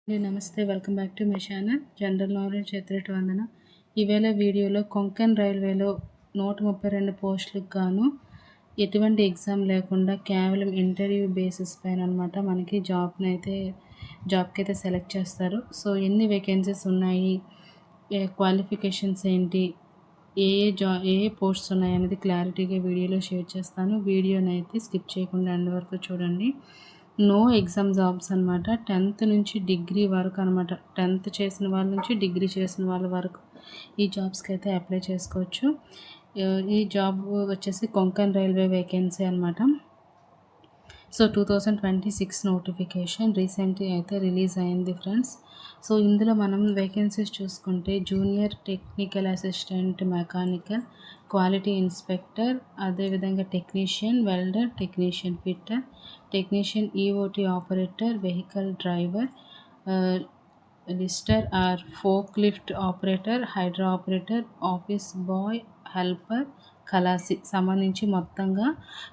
నమస్తే, welcome back to my channel general knowledge ఎత్రేట్ వందన. ఈవేళ వీడియోలో కొంకన్ రైల్వేలో 132 పోస్టులకు గాను ఎటువంటి ఎగ్జామ్ లేకుండా కేవలం ఇంటర్వ్యూ బేసిస్ పైన అనమాట మనకి జాబ్కి అయితే సెలెక్ట్ చేస్తారు. సో ఎన్ని వేకెన్సీస్ ఉన్నాయి, క్వాలిఫికేషన్స్ ఏంటి, ఏ పోస్ట్స్ ఉన్నాయి అనేది క్లారిటీగా వీడియోలో షేర్ చేస్తాను. వీడియోని అయితే స్కిప్ చేయకుండా ఎండ్ వరకు చూడండి. నో ఎగ్జామ్ జాబ్స్ అనమాట. 10th నుంచి డిగ్రీ వరకు అనమాట. 10th చేసిన వాళ్ళ నుంచి డిగ్రీ చేసిన వాళ్ళ వరకు ఈ జాబ్స్కి అయితే అప్లై చేసుకోవచ్చు. ఈ జాబ్ వచ్చేసి కొంకన్ రైల్వే వేకెన్సీ అనమాట. సో 2026 నోటిఫికేషన్ రీసెంట్గా అయితే రిలీజ్ అయింది ఫ్రెండ్స్. సో ఇందులో మనం వేకెన్సీస్ చూసుకుంటే junior technical assistant mechanical, quality inspector, అదేవిధంగా technician welder, technician fitter, technician EOT operator, vehicle driver, lister or folk lift operator, hydra operator, office boy, helper, khalasi సంబంధించి మొత్తంగా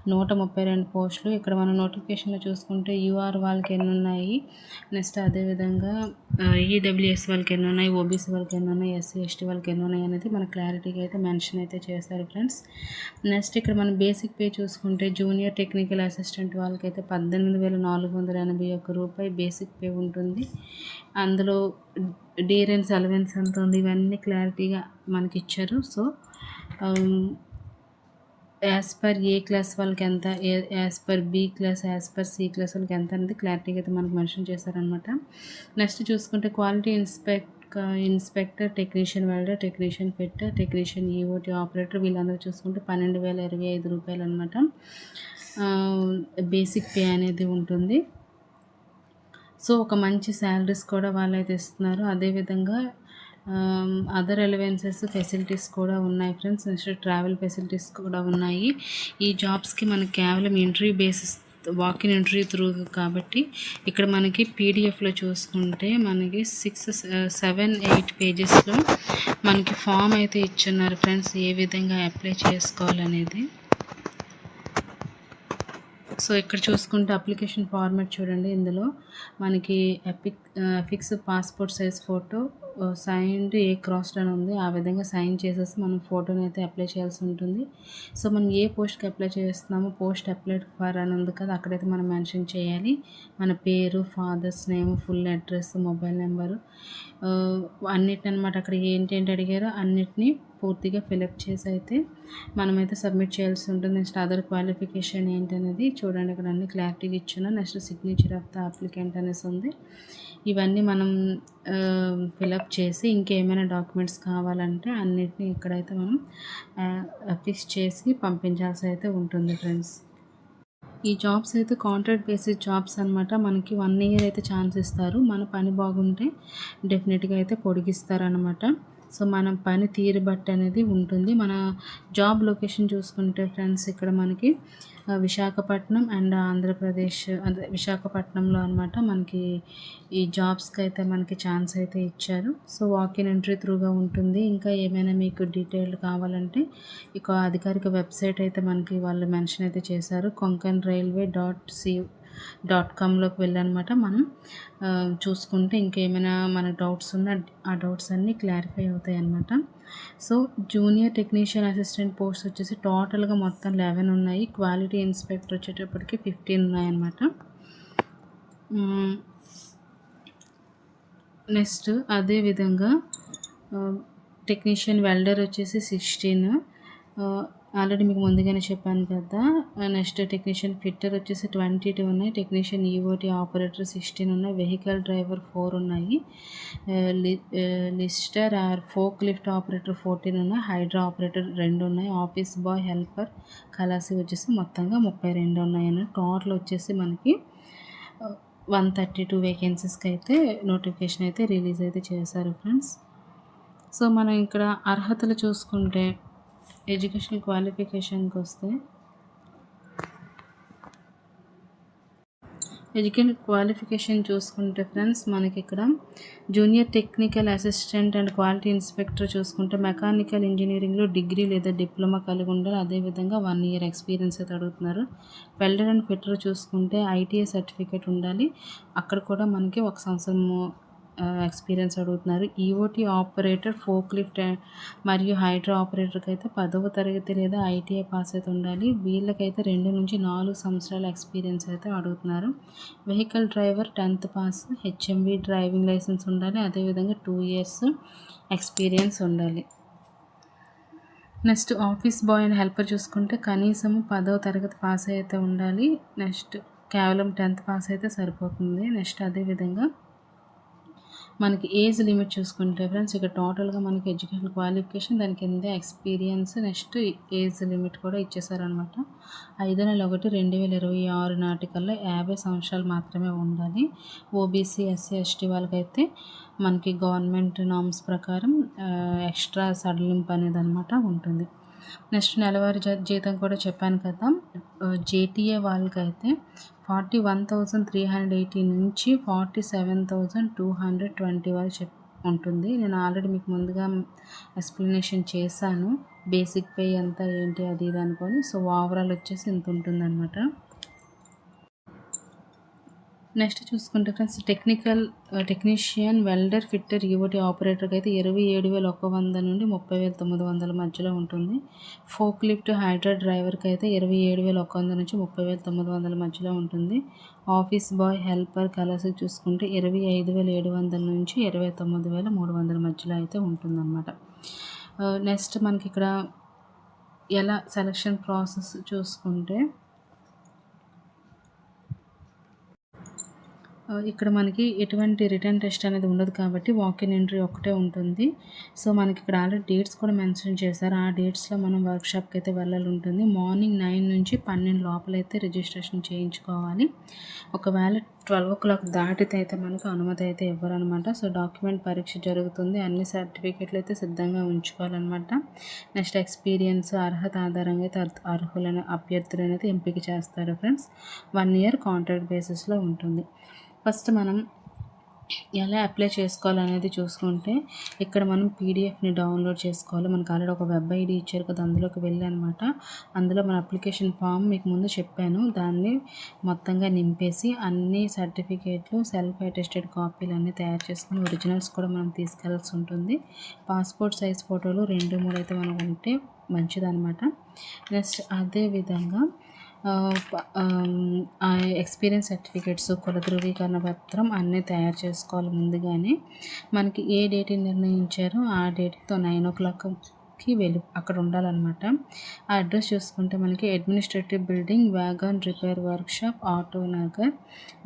132 పోస్టులు. ఇక్కడ మనం నోటిఫికేషన్లో చూసుకుంటే యూఆర్ వాళ్ళకి ఎన్ని ఉన్నాయి, నెక్స్ట్ అదేవిధంగా ఈడబ్ల్యూఎస్ వాళ్ళకి ఎన్ని ఉన్నాయి, ఓబీసీ వాళ్ళకి ఎన్ని ఉన్నాయి, ఎస్సీ ఎస్టీ వాళ్ళకి ఎన్ని ఉన్నాయి అనేది మన క్లారిటీగా అయితే మెన్షన్ అయితే చేస్తారు ఫ్రెండ్స్. నెక్స్ట్ ఇక్కడ మనం బేసిక్ పే చూసుకుంటే జూనియర్ టెక్నికల్ అసిస్టెంట్ వాళ్ళకైతే 18,481 రూపాయలు బేసిక్ పే ఉంటుంది. అందులో డీరెన్స్ అలవెన్స్ ఎంత ఉంది ఇవన్నీ క్లారిటీగా మనకి ఇచ్చారు. So as per A class వాళ్ళకి ఎంత, as per B class, as per C class వాళ్ళకి ఎంత అనేది క్లారిటీగా అయితే మనకు మెన్షన్ చేశారనమాట. నెక్స్ట్ చూసుకుంటే quality inspector, technician welder, technician fitter, technician EOT operator వీళ్ళందరూ చూసుకుంటే 12,025 రూపాయలు అనమాట బేసిక్ పే అనేది ఉంటుంది. సో ఒక మంచి శాలరీస్ కూడా వాళ్ళైతే ఇస్తున్నారు. అదేవిధంగా అదర్ ఎలివెన్సెస్ ఫెసిలిటీస్ కూడా ఉన్నాయి ఫ్రెండ్స్. నెక్స్ట్ ట్రావెల్ ఫెసిలిటీస్ కూడా ఉన్నాయి. ఈ జాబ్స్కి మనకి కేవలం interview basis, walk in interview through కాబట్టి ఇక్కడ మనకి పీడిఎఫ్లో చూసుకుంటే మనకి 7-8 పేజెస్లో మనకి ఫామ్ అయితే ఇచ్చున్నారు ఫ్రెండ్స్, ఏ విధంగా అప్లై చేసుకోవాలనేది. సో ఇక్కడ చూసుకుంటే అప్లికేషన్ ఫార్మాట్ చూడండి. ఇందులో మనకి epics passport size photo signed a crossed అని ఉంది. ఆ విధంగా సైన్ చేసేసి మనం ఫోటోని అయితే అప్లై చేయాల్సి ఉంటుంది. సో మనం ఏ పోస్ట్కి అప్లై చేస్తున్నామో పోస్ట్ అప్లైడ్ ఫర్ అని ఉంది కదా, అక్కడైతే మనం మెన్షన్ చేయాలి మన పేరు, father's name, full address, mobile number అన్నిటిని అనమాట. అక్కడ ఏంటి అడిగారో అన్నిటినీ పూర్తిగా ఫిలప్ చేసి అయితే మనమైతే సబ్మిట్ చేయాల్సి ఉంటుంది. నెక్స్ట్ అదర్ క్వాలిఫికేషన్ ఏంటనేది చూడండి, ఇక్కడ అన్ని క్లారిటీగా ఇచ్చిన. Next signature of the applicant అనేసి ఉంది. ఇవన్నీ మనం ఫిలప్ చేసి ఇంకేమైనా డాక్యుమెంట్స్ కావాలంటే అన్నిటినీ ఇక్కడైతే మనం ఫిక్స్ చేసి పంపించాల్సి అయితే ఉంటుంది ఫ్రెండ్స్. ఈ జాబ్స్ అయితే కాంట్రాక్ట్ బేసిస్ జాబ్స్ అనమాట. మనకి 1 ఇయర్ అయితే ఛాన్స్ ఇస్తారు. మన పని బాగుంటే డెఫినెట్గా అయితే పొడిగిస్తారనమాట. సో మనం పని తీరు బట్టి అనేది ఉంటుంది. మన జాబ్ లొకేషన్ చూసుకుంటే ఫ్రెండ్స్ ఇక్కడ మనకి విశాఖపట్నం అండ్ ఆంధ్రప్రదేశ్, అదే విశాఖపట్నంలో అనమాట మనకి ఈ జాబ్స్కి అయితే మనకి ఛాన్స్ అయితే ఇచ్చారు. సో వాకిన్ ఎంట్రీ త్రూగా ఉంటుంది. ఇంకా ఏమైనా మీకు డీటెయిల్ కావాలంటే ఇక అధికారిక వెబ్సైట్ అయితే మనకి వాళ్ళు మెన్షన్ అయితే చేశారు. konkanrailway.com.comలోకి వెళ్ళనమాట మనం చూసుకుంటే ఇంకేమైనా మన డౌట్స్ ఉన్నా ఆ డౌట్స్ అన్నీ క్లారిఫై అవుతాయి అన్నమాట. So junior technician assistant post వచ్చేసి టోటల్గా మొత్తం 11 ఉన్నాయి. క్వాలిటీ ఇన్స్పెక్టర్ వచ్చేటప్పటికి 15 ఉన్నాయన్నమాట. నెక్స్ట్ అదేవిధంగా టెక్నీషియన్ వెల్డర్ వచ్చేసి 16, ఆల్రెడీ మీకు ముందుగానే చెప్పాను కదా. నెక్స్ట్ టెక్నీషియన్ ఫిట్టర్ వచ్చేసి 22 ఉన్నాయి. టెక్నీషియన్ ఈఓటీ ఆపరేటర్ 16 ఉన్నాయి. వెహికల్ డ్రైవర్ 4 ఉన్నాయి. లిస్టర్ ఆర్ ఫోక్ లిఫ్ట్ ఆపరేటర్ 14 ఉన్నాయి. హైడ్రా ఆపరేటర్ 2 ఉన్నాయి. ఆఫీస్ బాయ్, హెల్పర్, ఖలాసి వచ్చేసి మొత్తంగా 32 ఉన్నాయని టోటల్ వచ్చేసి మనకి 132 వేకెన్సీస్కి అయితే నోటిఫికేషన్ అయితే రిలీజ్ అయితే చేశారు ఫ్రెండ్స్. సో మనం ఇక్కడ అర్హతలు చూసుకుంటే ఎడ్యుకేషన్ క్వాలిఫికేషన్కి వస్తే చూసుకుంటే ఫ్రెండ్స్ మనకి ఇక్కడ junior technical assistant and quality inspector చూసుకుంటే మెకానికల్ ఇంజనీరింగ్లో డిగ్రీ లేదా డిప్లొమా కలిగి ఉండాలి. అదేవిధంగా 1 ఇయర్ ఎక్స్పీరియన్స్ అయితే అడుగుతున్నారు. వెల్డర్ అండ్ ఫిట్టర్ చూసుకుంటే ఐటీఐ సర్టిఫికేట్ ఉండాలి. అక్కడ కూడా మనకి 1 సంవత్సరం ఎక్స్పీరియన్స్ అడుగుతున్నారు. ఈఓటీ ఆపరేటర్, ఫోక్ లిఫ్ట్ మరియు హైడ్రా ఆపరేటర్కి అయితే 10వ తరగతి లేదా ఐటీఐ పాస్ అయితే ఉండాలి. వీళ్ళకైతే 2 నుంచి 4 సంవత్సరాల ఎక్స్పీరియన్స్ అయితే అడుగుతున్నారు. Vehicle driver 10th pass, HMV driving licence ఉండాలి. అదేవిధంగా 2 years ఎక్స్పీరియన్స్ ఉండాలి. Next office boy and helper చూసుకుంటే కనీసం 10వ తరగతి పాస్ అయితే ఉండాలి. నెక్స్ట్ కేవలం 10th పాస్ అయితే సరిపోతుంది. నెక్స్ట్ అదేవిధంగా మనకి ఏజ్ లిమిట్ చూసుకుంటే ఫ్రెండ్స్ ఇక్కడ టోటల్గా మనకి ఎడ్యుకేషన్ క్వాలిఫికేషన్, దాని కింద ఎక్స్పీరియన్స్, నెక్స్ట్ ఏజ్ లిమిట్ కూడా ఇచ్చేసారనమాట. 5/1/2026 నాటికల్లా 50 సంవత్సరాలు మాత్రమే ఉండాలి. ఓబీసీ, ఎస్సీ, ఎస్టీ వాళ్ళకైతే మనకి గవర్నమెంట్ నామ్స్ ప్రకారం ఎక్స్ట్రా సడలింపు అనేది అనమాట ఉంటుంది. నెక్స్ట్ నెలవారీ జీతం కూడా చెప్పాను కదా. జేటీఏ వాళ్ళకైతే 41,380 నుంచి 47,220 వరకు ఉంటుంది. నేను ఆల్రెడీ మీకు ముందుగా ఎక్స్ప్లెనేషన్ చేశాను, బేసిక్ పే ఎంత ఏంటి అది ఇది అనుకొని. సో ఓవరాల్ వచ్చేసి ఇంత ఉంటుందన్నమాట. నెక్స్ట్ చూసుకుంటే friends technician, welder, fitter, EOT ఆపరేటర్కి అయితే 27,100 నుండి 30,900 మధ్యలో ఉంటుంది. ఫోక్ లిఫ్ట్, హైడ్రా డ్రైవర్కి అయితే 27,100 నుంచి 30,900 మధ్యలో ఉంటుంది. ఆఫీస్ బాయ్, హెల్పర్, కలర్స్కి చూసుకుంటే 25,700 నుంచి 29,300 మధ్యలో అయితే ఉంటుందన్నమాట. నెక్స్ట్ మనకి ఇక్కడ ఎలా సెలక్షన్ ప్రాసెస్ చూసుకుంటే ఇక్కడ మనకి ఎటువంటి రిటర్న్ టెస్ట్ అనేది ఉండదు కాబట్టి వాక్-ఇన్ ఎంట్రీ ఒకటే ఉంటుంది. సో మనకి ఇక్కడ ఆల్రెడీ డేట్స్ కూడా మెన్షన్ చేశారు. ఆ డేట్స్లో మనం వర్క్షాప్కి అయితే వెళ్ళాలి ఉంటుంది. మార్నింగ్ 9 నుంచి 12 లోపలైతే రిజిస్ట్రేషన్ చేయించుకోవాలి. ఒకవేళ 12 o'clock దాటితే అయితే మనకు అనుమతి అయితే ఇవ్వరనమాట. సో డాక్యుమెంట్ పరీక్ష జరుగుతుంది. అన్ని సర్టిఫికేట్లు అయితే సిద్ధంగా ఉంచుకోవాలన్నమాట. నెక్స్ట్ ఎక్స్పీరియన్స్, అర్హత ఆధారంగా అయితే అర్హులైన అభ్యర్థులను అయితే ఎంపిక చేస్తారు ఫ్రెండ్స్. 1 year కాంట్రాక్ట్ బేసిస్లో ఉంటుంది. ఫస్ట్ మనం ఎలా అప్లై చేసుకోవాలనేది చూసుకుంటే ఇక్కడ మనం పీడిఎఫ్ని డౌన్లోడ్ చేసుకోవాలి. మనకు ఆల్రెడీ ఒక వెబ్ ఐడి ఇచ్చారు కదా, అందులోకి వెళ్ళి అనమాట. అందులో మన అప్లికేషన్ ఫామ్ మీకు ముందు చెప్పాను, దాన్ని మొత్తంగా నింపేసి అన్ని సర్టిఫికేట్లు, సెల్ఫ్ అటెస్టెడ్ కాపీలు అన్నీ తయారు చేసుకుని ఒరిజినల్స్ కూడా మనం తీసుకెళ్లాల్సి ఉంటుంది. పాస్పోర్ట్ సైజ్ ఫోటోలు 2-3 అయితే మనం ఉంటే మంచిదన్నమాట. నెక్స్ట్ అదేవిధంగా ఎక్స్పీరియన్స్ సర్టిఫికేట్స్, కుల ధృవీకరణ పత్రం అన్నీ తయారు చేసుకోవాలి ముందుగానే. మనకి ఏ డేట్ నిర్ణయించారో ఆ డేట్తో 9 o'clockకి వెళ్ళి అక్కడ ఉండాలన్నమాట. ఆ అడ్రస్ చూసుకుంటే మనకి administrative building, wagon repair workshop, auto Nagar,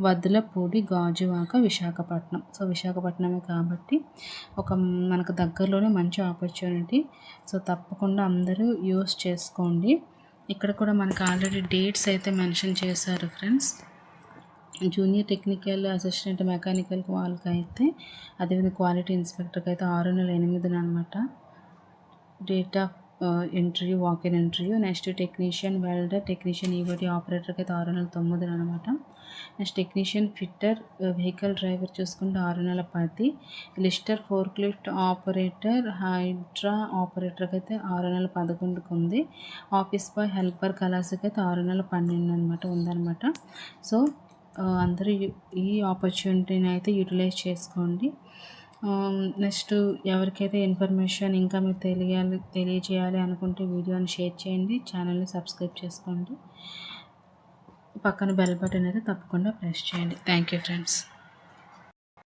Vaddulapudi, Gajuwaka, Visakhapatnam. So విశాఖపట్నమే కాబట్టి మనకు దగ్గరలోనే మంచి ఆపర్చునిటీ. సో తప్పకుండా అందరూ యూస్ చేసుకోండి. ఇక్కడ కూడా మనకు ఆల్రెడీ డేట్స్ అయితే మెన్షన్ చేశారు friends. Junior technical assistant mechanical వాళ్ళకైతే, అదేవిధంగా క్వాలిటీ ఇన్స్పెక్టర్కి అయితే 6/8 అనమాట date of interview, walk in interview. Next technician, welder, technician, EOT ఆపరేటర్కి అయితే 6/9 అనమాట. Next technician, fitter, vehicle driver చూసుకుంటే 6/10. Lister, fork lift operator, hydra ఆపరేటర్కి అయితే 6/11 ఉంది. ఆఫీస్ బాయ్, హెల్పర్, కలాస్కి అయితే 6/12 అనమాట ఉందన్నమాట. సో అందరూ ఈ ఆపర్చునిటీని అయితే యూటిలైజ్ చేసుకోండి. నెక్స్ట్ ఎవరికైతే ఇన్ఫర్మేషన్ ఇంకా మీకు తెలియజేయాలి అనుకుంటే వీడియోని షేర్ చేయండి, ఛానల్ని సబ్స్క్రైబ్ చేసుకోండి, పక్కన బెల్ బటన్ అయితే తప్పకుండా ప్రెస్ చేయండి. Thank you friends.